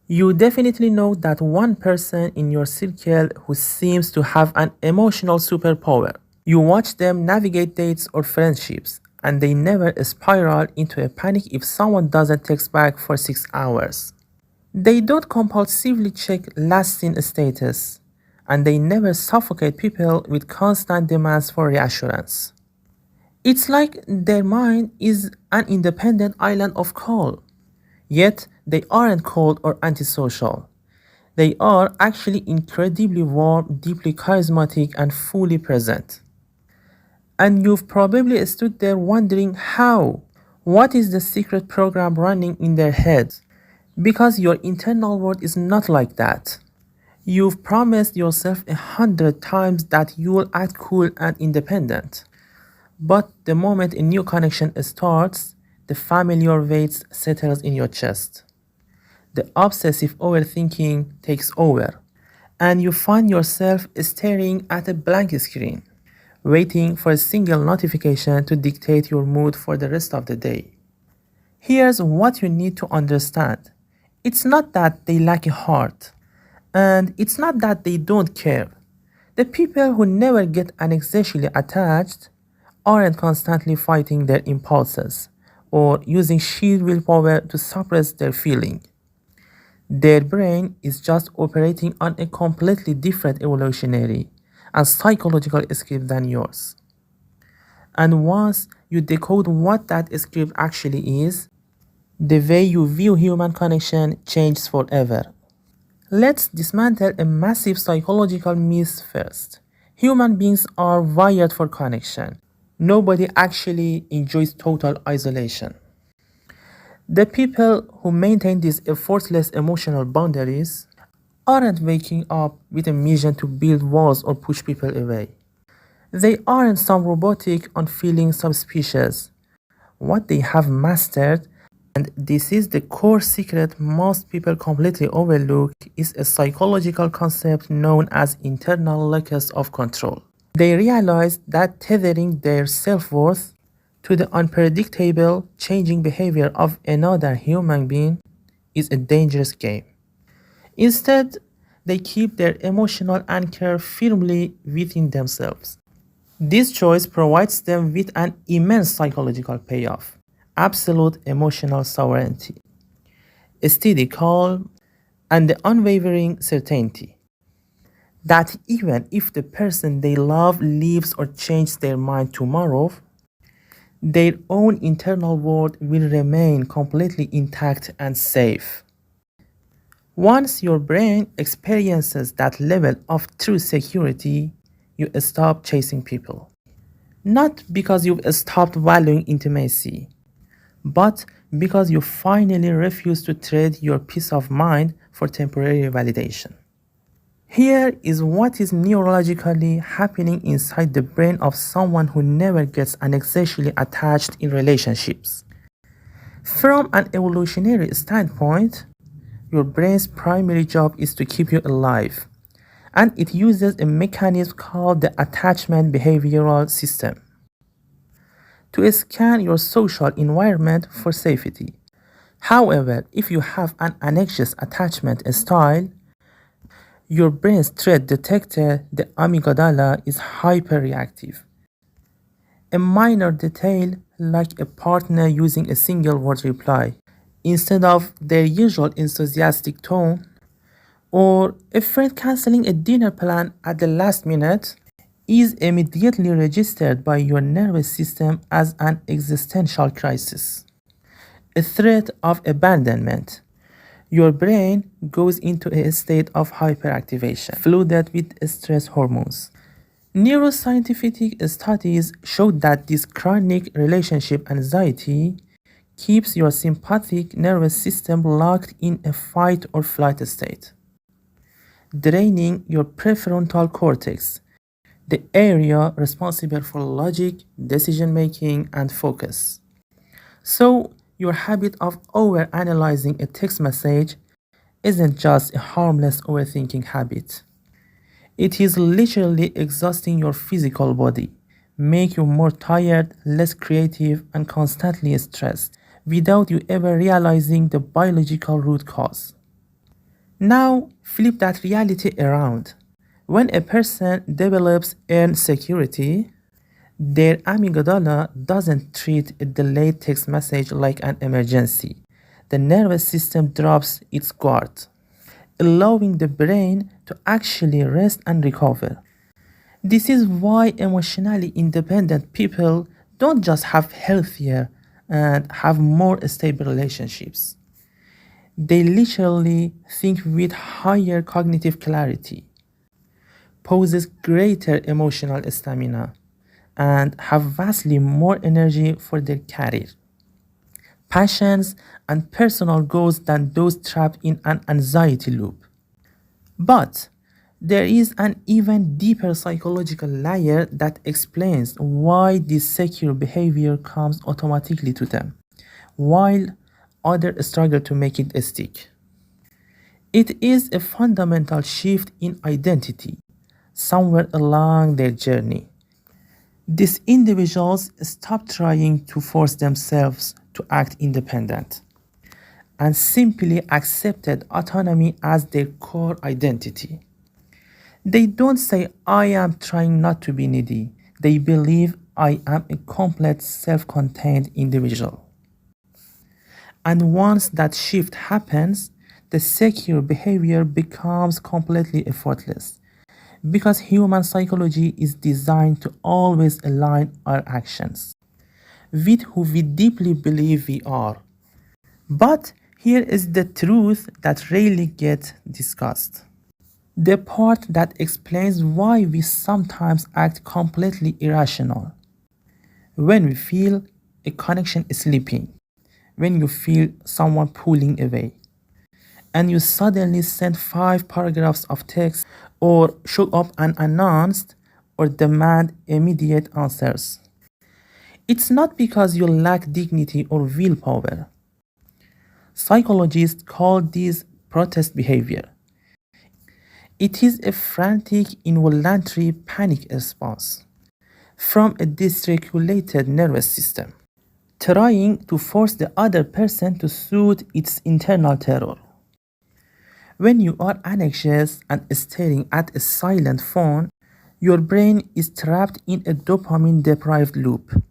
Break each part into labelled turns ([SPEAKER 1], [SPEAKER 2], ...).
[SPEAKER 1] You definitely know that one person in your circle who seems to have an emotional superpower. You watch them navigate dates or friendships, and they never spiral into a panic if someone doesn't text back for 6 hours. They don't compulsively check last seen status, and they never suffocate people with constant demands for reassurance. It's like their mind is an independent island of calm, yet they aren't cold or antisocial. They are actually incredibly warm, deeply charismatic, and fully present. And you've probably stood there wondering how. What is the secret program running in their heads? Because your internal world is not like that. You've promised yourself 100 times that you'll act cool and independent. But the moment a new connection starts, the familiar weight settles in your chest. The obsessive overthinking takes over, and you find yourself staring at a blank screen, waiting for a single notification to dictate your mood for the rest of the day. Here's what you need to understand. It's not that they lack a heart, and it's not that they don't care. The people who never get anxiously attached aren't constantly fighting their impulses or using sheer willpower to suppress their feeling. Their brain is just operating on a completely different evolutionary and psychological script than yours. And once you decode what that script actually is, the way you view human connection changes forever. Let's dismantle a massive psychological myth first. Human beings are wired for connection. Nobody actually enjoys total isolation. The people who maintain these effortless emotional boundaries aren't waking up with a mission to build walls or push people away. They aren't some robotic unfeeling subspecies. What they have mastered, and this is the core secret most people completely overlook, is a psychological concept known as internal locus of control. They realize that tethering their self-worth to the unpredictable, changing behavior of another human being is a dangerous game. Instead, they keep their emotional anchor firmly within themselves. This choice provides them with an immense psychological payoff: absolute emotional sovereignty, a steady calm, and the unwavering certainty that even if the person they love leaves or changes their mind tomorrow, their own internal world will remain completely intact and safe. Once your brain experiences that level of true security, you stop chasing people. Not because you've stopped valuing intimacy, but because you finally refuse to trade your peace of mind for temporary validation. Here is what is neurologically happening inside the brain of someone who never gets anxiously attached in relationships. From an evolutionary standpoint, your brain's primary job is to keep you alive, and it uses a mechanism called the attachment behavioral system to scan your social environment for safety. However, if you have an anxious attachment style, your brain's threat detector, the amygdala, is hyperreactive. A minor detail, like a partner using a single word reply instead of their usual enthusiastic tone, or a friend canceling a dinner plan at the last minute, is immediately registered by your nervous system as an existential crisis, a threat of abandonment. Your brain goes into a state of hyperactivation, flooded with stress hormones. Neuroscientific studies show that this chronic relationship anxiety keeps your sympathetic nervous system locked in a fight or flight state, draining your prefrontal cortex, the area responsible for logic, decision making, and focus. So, your habit of overanalyzing a text message isn't just a harmless overthinking habit. It is literally exhausting your physical body, make you more tired, less creative, and constantly stressed, without you ever realizing the biological root cause. Now, flip that reality around. When a person develops insecurity, their amygdala doesn't treat a delayed text message like an emergency. The nervous system drops its guard, allowing the brain to actually rest and recover. This is why emotionally independent people don't just have healthier and have more stable relationships. They literally think with higher cognitive clarity, possess greater emotional stamina, and have vastly more energy for their career, passions, and personal goals than those trapped in an anxiety loop. But there is an even deeper psychological layer that explains why this secure behavior comes automatically to them, while others struggle to make it stick. It is a fundamental shift in identity somewhere along their journey. These individuals stop trying to force themselves to act independent and simply accepted autonomy as their core identity. They don't say, I am trying not to be needy. They believe I am a complete, self contained individual. And once that shift happens, the secure behavior becomes completely effortless because human psychology is designed to always align our actions with who we deeply believe we are. But here is the truth that rarely gets discussed. The part that explains why we sometimes act completely irrational. When we feel a connection slipping, when you feel someone pulling away, and you suddenly send 5 paragraphs of text or show up unannounced or demand immediate answers. It's not because you lack dignity or willpower. Psychologists call this protest behavior. It is a frantic, involuntary panic response from a dysregulated nervous system, trying to force the other person to soothe its internal terror. When you are anxious and staring at a silent phone, your brain is trapped in a dopamine deprived loop.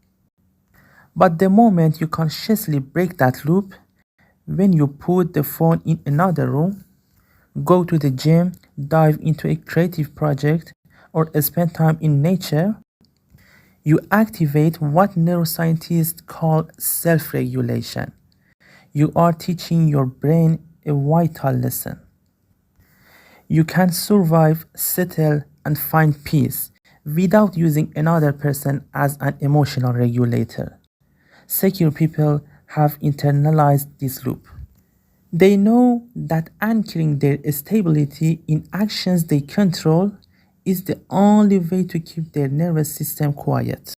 [SPEAKER 1] But the moment you consciously break that loop, when you put the phone in another room, go to the gym, dive into a creative project, or spend time in nature, you activate what neuroscientists call self regulation. You are teaching your brain a vital lesson. You can survive, settle, and find peace without using another person as an emotional regulator. Secure people have internalized this loop. They know that anchoring their stability in actions they control is the only way to keep their nervous system quiet.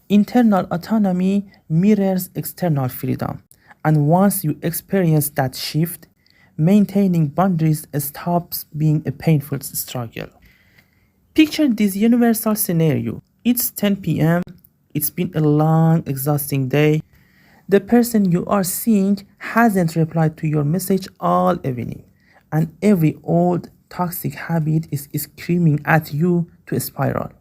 [SPEAKER 1] Internal autonomy mirrors external freedom, and once you experience that shift, maintaining boundaries stops being a painful struggle. Picture this universal scenario. It's 10 p.m., it's been a long, exhausting day. The person you are seeing hasn't replied to your message all evening, and every old toxic habit is screaming at you to spiral,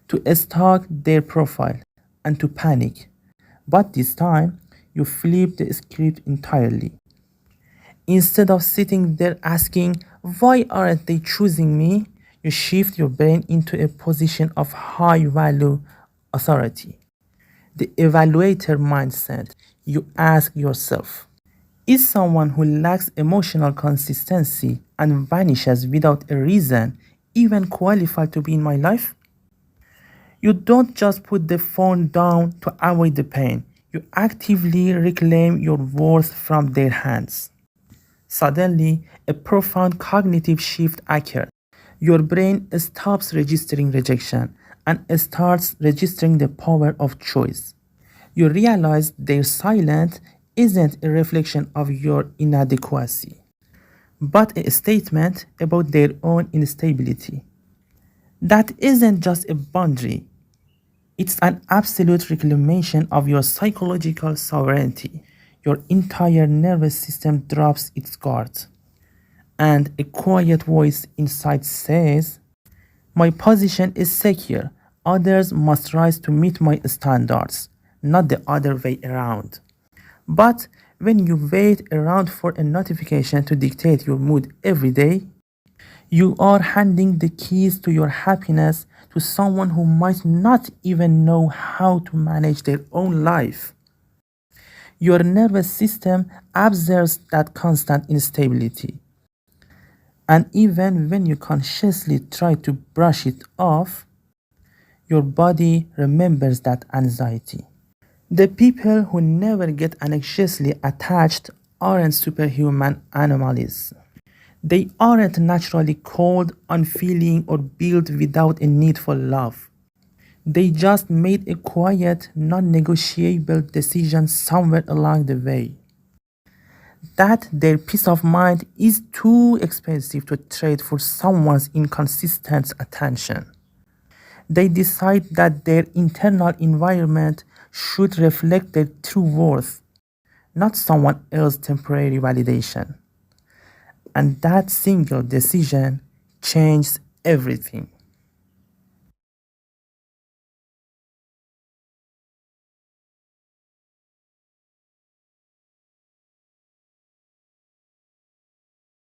[SPEAKER 1] to stalk their profile, and to panic. But this time, you flip the script entirely. Instead of sitting there asking, why aren't they choosing me? You shift your brain into a position of high value authority. The evaluator mindset. You ask yourself, is someone who lacks emotional consistency and vanishes without a reason even qualified to be in my life? You don't just put the phone down to avoid the pain. You actively reclaim your worth from their hands. Suddenly, a profound cognitive shift occurs. Your brain stops registering rejection and starts registering the power of choice. You realize their silence isn't a reflection of your inadequacy, but a statement about their own instability. That isn't just a boundary, it's an absolute reclamation of your psychological sovereignty. Your entire nervous system drops its guard. And a quiet voice inside says, my position is secure. Others must rise to meet my standards, not the other way around. But when you wait around for a notification to dictate your mood every day, you are handing the keys to your happiness to someone who might not even know how to manage their own life. Your nervous system absorbs that constant instability. And even when you consciously try to brush it off, your body remembers that anxiety. The people who never get anxiously attached aren't superhuman anomalies. They aren't naturally cold, unfeeling, or built without a need for love. They just made a quiet, non-negotiable decision somewhere along the way. That their peace of mind is too expensive to trade for someone's inconsistent attention. They decide that their internal environment should reflect their true worth, not someone else's temporary validation. And that single decision changed everything.